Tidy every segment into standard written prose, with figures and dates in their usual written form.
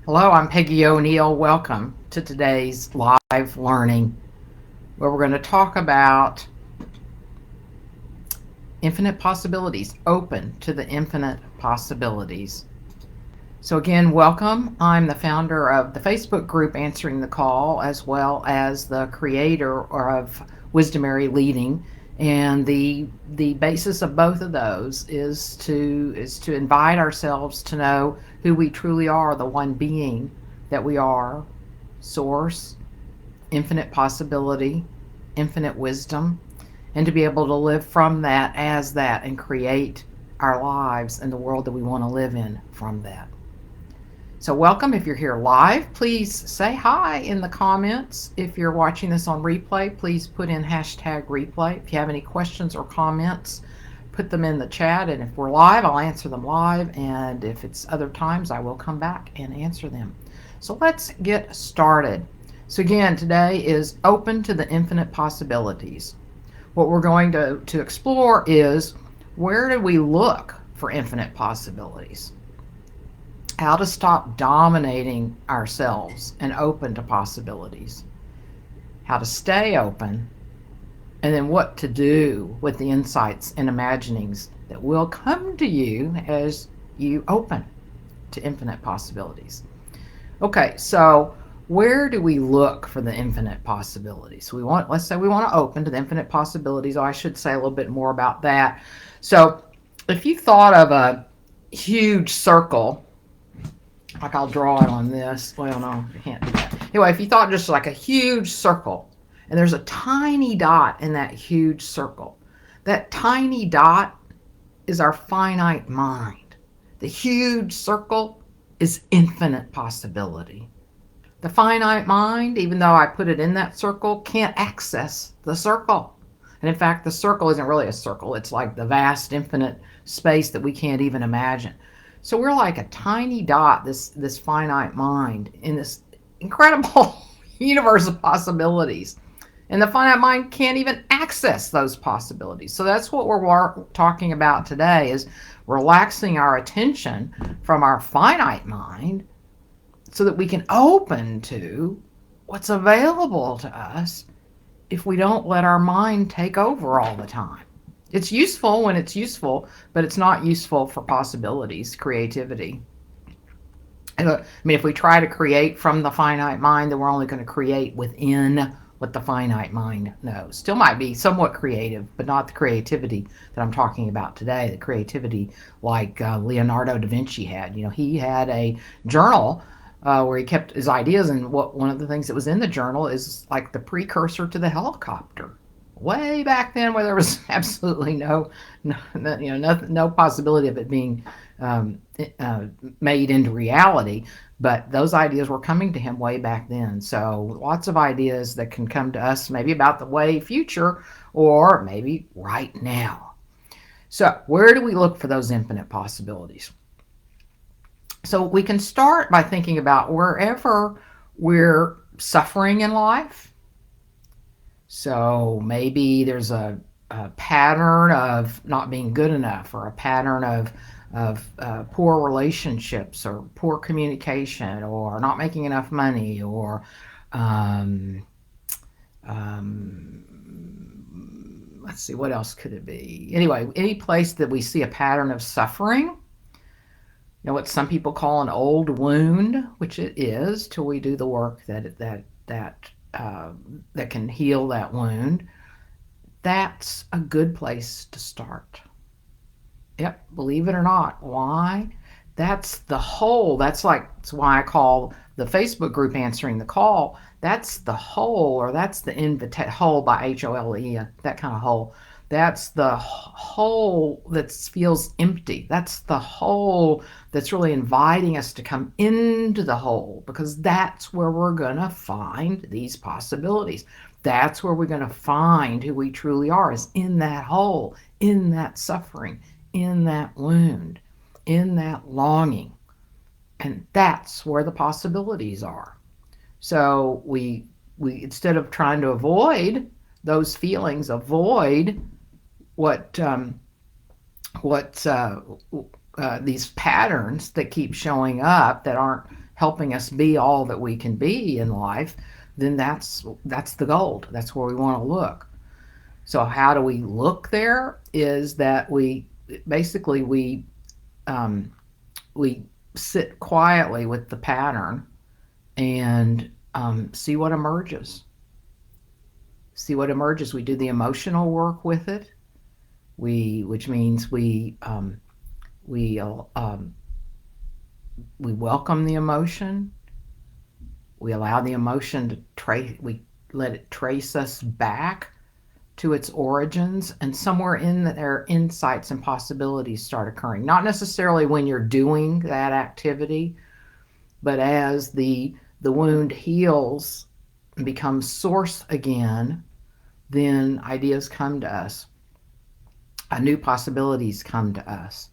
Hello, I'm Peggy O'Neill. Welcome to today's live learning where we're going to talk about infinite possibilities, open to the infinite possibilities. So, again, welcome. I'm the founder of the Facebook group Answering the Call, as well as the creator of Wisdomary Leading. And the basis of both of those is to invite ourselves to know who we truly are, the one being that we are, source, infinite possibility, infinite wisdom, and to be able to live from that as that and create our lives and the world that we want to live in from that. So, welcome. If you're here live, please say hi in the comments. If you're watching this on replay, please put in hashtag replay. If you have any questions or comments, put them in the chat. And if we're live, I'll answer them live. And if it's other times, I will come back and answer them. So, let's get started. So, again, today is open to the infinite possibilities. What we're going to explore is where do we look for infinite possibilities? How to stop dominating ourselves and open to possibilities, how to stay open, and then what to do with the insights and imaginings that will come to you as you open to infinite possibilities. Okay, so where do we look for the infinite possibilities? Let's say we want to open to the infinite possibilities. I should say a little bit more about that. So if you thought of a huge circle, like I'll draw it on this. Well, no, I can't do that. Anyway, if you thought just like a huge circle, and there's a tiny dot in that huge circle, that tiny dot is our finite mind. The huge circle is infinite possibility. The finite mind, even though I put it in that circle, can't access the circle. And in fact, the circle isn't really a circle. It's like the vast infinite space that we can't even imagine. So we're like a tiny dot, this finite mind, in this incredible universe of possibilities. And the finite mind can't even access those possibilities. So that's what we're talking about today, is relaxing our attention from our finite mind so that we can open to what's available to us if we don't let our mind take over all the time. It's useful when it's useful, but it's not useful for possibilities, creativity. I mean, if we try to create from the finite mind, then we're only going to create within what the finite mind knows. Still might be somewhat creative, but not the creativity that I'm talking about today. The creativity like Leonardo da Vinci had. He had a journal where he kept his ideas, and one of the things that was in the journal is like the precursor to the helicopter. Way back then, where there was absolutely no possibility of it being made into reality, but those ideas were coming to him way back then. So lots of ideas that can come to us, maybe about the way future, or maybe right now. So where do we look for those infinite possibilities? So we can start by thinking about wherever we're suffering in life. So maybe there's a pattern of not being good enough, or a pattern of poor relationships, or poor communication, or not making enough money, or let's see, what else could it be? Anyway, any place that we see a pattern of suffering, what some people call an old wound, which it is, till we do the work that can heal that wound. That's a good place to start. Yep, believe it or not. Why? That's the hole. That's why I call the Facebook group Answering the Call. That's the hole, or that's the hole by HOLE, that kind of hole. That's the hole that feels empty. That's the hole that's really inviting us to come into the hole, because that's where we're going to find these possibilities. That's where we're going to find who we truly are, is in that hole, in that suffering, in that wound, in that longing. And that's where the possibilities are. So we instead of trying to avoid those feelings, avoid what these patterns that keep showing up that aren't helping us be all that we can be in life, then that's the gold. That's where we want to look. So how do we look there? Is that we basically we sit quietly with the pattern and see what emerges. See what emerges. We do the emotional work with it. Which means we we welcome the emotion. We allow the emotion to trace. We let it trace us back to its origins, and somewhere in there, insights and possibilities start occurring. Not necessarily when you're doing that activity, but as the wound heals and becomes source again, then ideas come to us. New possibilities come to us.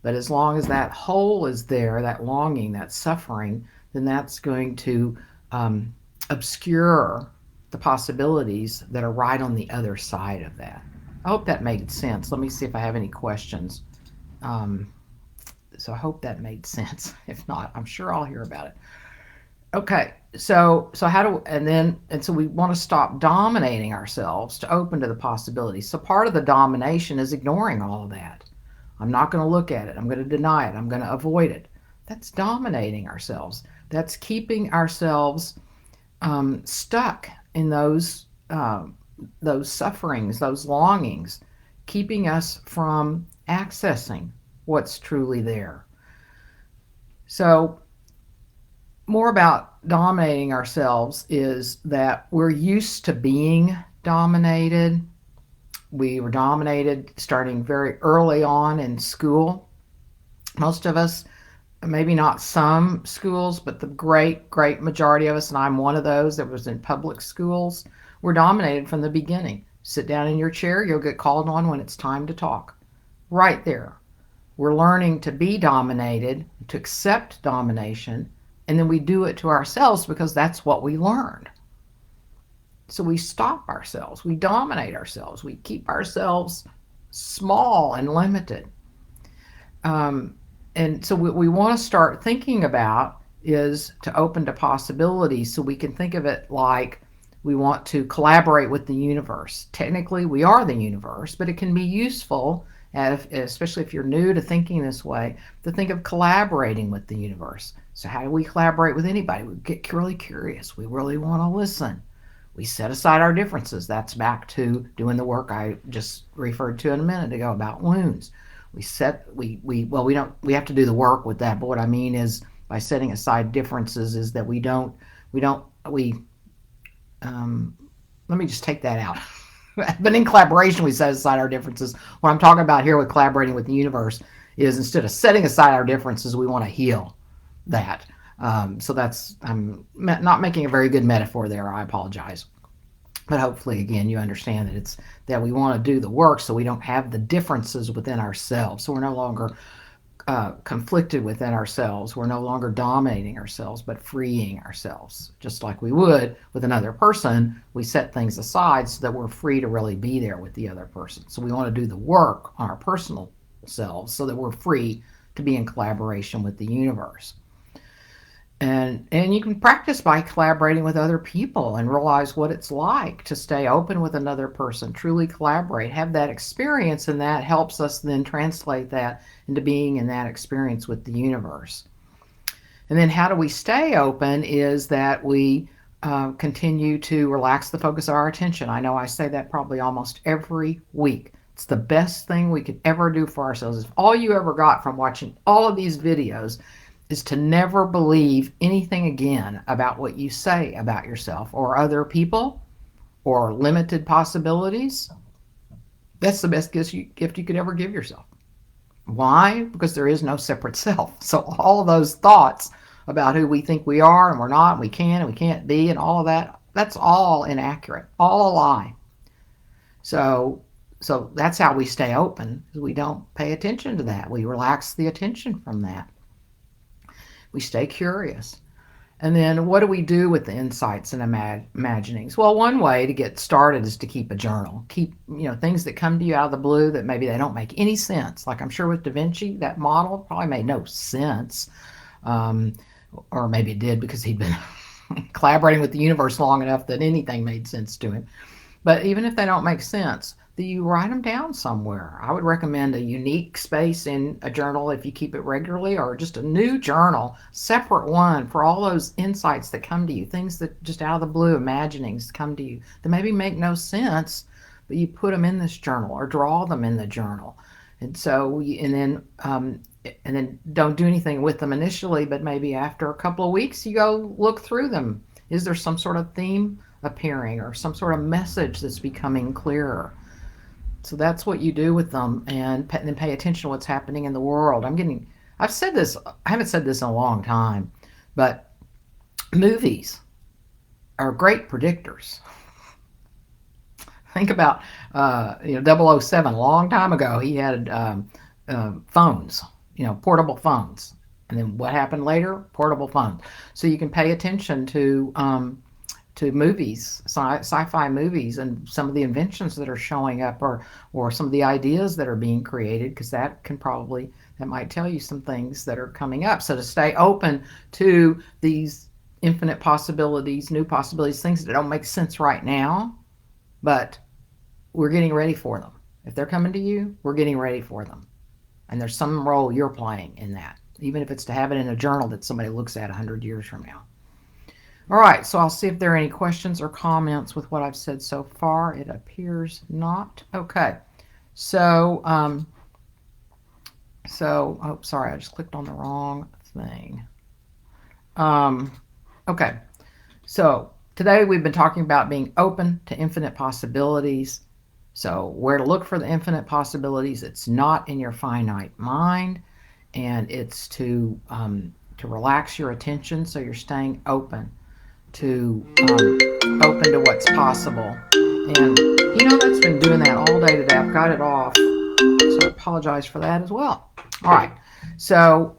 But as long as that hole is there, that longing, that suffering, then that's going to obscure the possibilities that are right on the other side of that. I hope that made sense. Let me see if I have any questions. So I hope that made sense. If not, I'm sure I'll hear about it. Okay, so how do and so we want to stop dominating ourselves to open to the possibilities. So part of the domination is ignoring all of that. I'm not going to look at it. I'm going to deny it. I'm going to avoid it. That's dominating ourselves. That's keeping ourselves stuck in those sufferings, those longings, keeping us from accessing what's truly there. So more about dominating ourselves is that we're used to being dominated. We were dominated starting very early on in school. Most of us, maybe not some schools, but the great majority of us, and I'm one of those that was in public schools, were dominated from the beginning. Sit down in your chair, you'll get called on when it's time to talk. Right there. We're learning to be dominated, to accept domination, and then we do it to ourselves because that's what we learned. So we stop ourselves, we dominate ourselves, we keep ourselves small and limited. And so what we want to start thinking about is to open to possibilities, so we can think of it like we want to collaborate with the universe. Technically, we are the universe, but it can be useful, especially if you're new to thinking this way, to think of collaborating with the universe. So how do we collaborate with anybody? We get really curious. We really want to listen. We set aside our differences. That's back to doing the work I just referred to a minute ago about wounds. We have to do the work with that, but what I mean is by setting aside differences is that let me just take that out. But in collaboration, we set aside our differences. What I'm talking about here with collaborating with the universe is instead of setting aside our differences, we want to heal that. So that's, I'm not making a very good metaphor there. I apologize. But hopefully, again, you understand that it's that we want to do the work so we don't have the differences within ourselves. So we're no longer conflicted within ourselves. We're no longer dominating ourselves, but freeing ourselves. Just like we would with another person, we set things aside so that we're free to really be there with the other person. So we want to do the work on our personal selves so that we're free to be in collaboration with the universe. And you can practice by collaborating with other people and realize what it's like to stay open with another person, truly collaborate, have that experience, and that helps us then translate that into being in that experience with the universe. And then how do we stay open is that we continue to relax the focus of our attention. I know I say that probably almost every week. It's the best thing we could ever do for ourselves. If all you ever got from watching all of these videos is to never believe anything again about what you say about yourself or other people or limited possibilities, that's the best gift you could ever give yourself. Why? Because there is no separate self. So all of those thoughts about who we think we are and we're not, and we can and we can't be, and all of that, that's all inaccurate, all a lie. So that's how we stay open, is we don't pay attention to that. We relax the attention from that. We stay curious. And then what do we do with the insights and imaginings? Well, one way to get started is to keep a journal. Keep, things that come to you out of the blue that maybe they don't make any sense. Like I'm sure with Da Vinci, that model probably made no sense. Um, or maybe it did because he'd been collaborating with the universe long enough that anything made sense to him. But even if they don't make sense, do you write them down somewhere? I would recommend a unique space in a journal if you keep it regularly, or just a new journal, separate one for all those insights that come to you, things that just out of the blue, imaginings come to you that maybe make no sense, but you put them in this journal or draw them in the journal. And so, and then don't do anything with them initially, but maybe after a couple of weeks, you go look through them. Is there some sort of theme appearing or some sort of message that's becoming clearer? So that's what you do with them, and then pay attention to what's happening in the world. I've said this, I haven't said this in a long time, but movies are great predictors. Think about, 007, a long time ago, he had phones, portable phones. And then what happened later? Portable phones. So you can pay attention to movies, sci-fi movies, and some of the inventions that are showing up, or some of the ideas that are being created, because that might tell you some things that are coming up. So to stay open to these infinite possibilities, new possibilities, things that don't make sense right now, but we're getting ready for them. If they're coming to you, we're getting ready for them. And there's some role you're playing in that, even if it's to have it in a journal that somebody looks at 100 years from now. All right, so I'll see if there are any questions or comments with what I've said so far. It appears not. Okay. So, oh, sorry, I just clicked on the wrong thing. Okay. So today we've been talking about being open to infinite possibilities. So where to look for the infinite possibilities? It's not in your finite mind, and it's to relax your attention so you're staying open to what's possible. And that's been doing that all day today. I've got it off, so I apologize for that as well. All right. So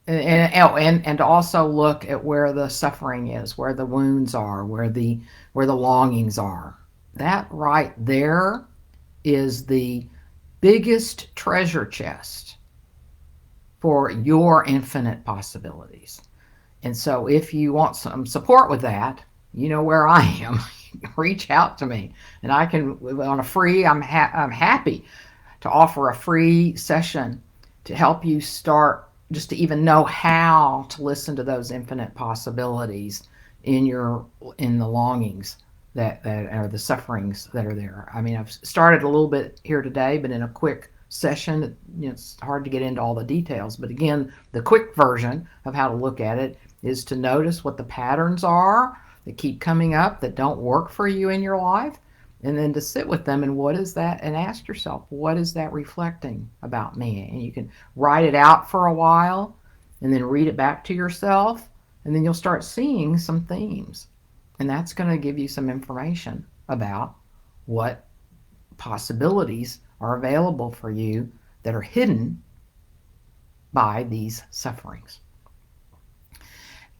and to also look at where the suffering is, where the wounds are, where the longings are. That right there is the biggest treasure chest for your infinite possibilities. And so if you want some support with that, you know where I am. Reach out to me, and I can, on a free, I'm happy to offer a free session to help you start just to even know how to listen to those infinite possibilities in the longings that are the sufferings that are there. I mean, I've started a little bit here today, but in a quick session, it's hard to get into all the details. But again, the quick version of how to look at it is to notice what the patterns are that keep coming up that don't work for you in your life, and then to sit with them and what is that, and ask yourself, what is that reflecting about me? And you can write it out for a while and then read it back to yourself, and then you'll start seeing some themes, and that's going to give you some information about what possibilities are available for you that are hidden by these sufferings.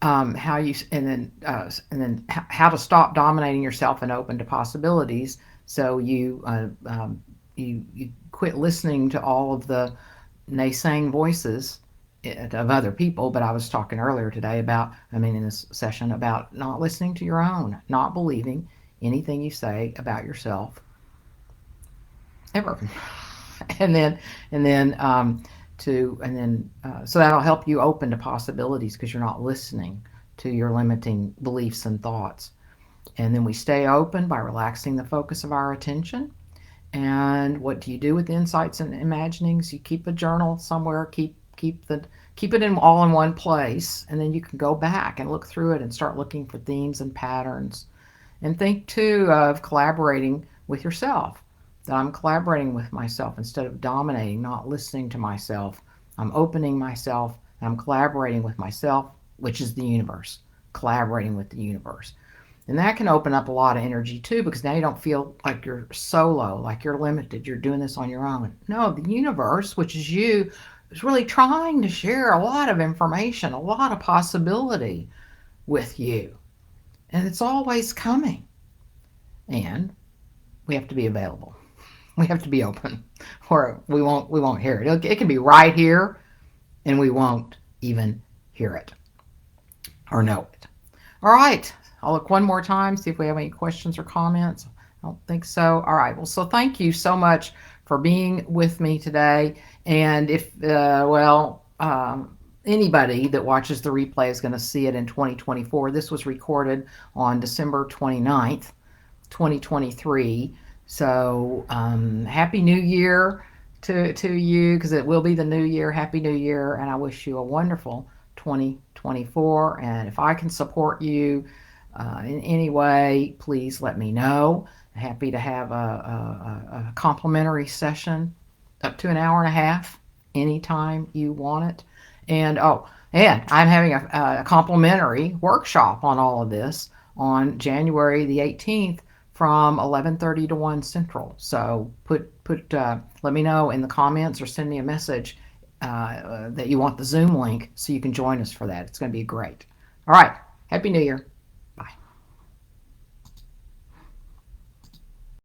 How to stop dominating yourself and open to possibilities. So you quit listening to all of the naysaying voices of other people. But I was talking earlier today in this session about not listening to your own, not believing anything you say about yourself ever. So that'll help you open to possibilities because you're not listening to your limiting beliefs and thoughts. And then we stay open by relaxing the focus of our attention. And what do you do with the insights and imaginings? You keep a journal somewhere, keep it all in one place, and then you can go back and look through it and start looking for themes and patterns. And think too of collaborating with yourself. That I'm collaborating with myself instead of dominating, not listening to myself. I'm opening myself, and I'm collaborating with myself, which is the universe, collaborating with the universe. And that can open up a lot of energy too, because now you don't feel like you're solo, like you're limited, you're doing this on your own. No, the universe, which is you, is really trying to share a lot of information, a lot of possibility with you. And it's always coming. And we have to be available. We have to be open, or we won't hear it. It can be right here and we won't even hear it or know it. All right, I'll look one more time, see if we have any questions or comments. I don't think so. All right, well, so thank you so much for being with me today. And if, anybody that watches the replay is going to see it in 2024. This was recorded on December 29th, 2023. So Happy New Year to you, because it will be the new year. Happy New Year, and I wish you a wonderful 2024. And if I can support you in any way, please let me know. Happy to have a complimentary session up to an hour and a half anytime you want it. And and I'm having a complimentary workshop on all of this on January the 18th from 11:30 to 1 Central. So let me know in the comments or send me a message that you want the Zoom link so you can join us for that. It's going to be great. All right. Happy New Year.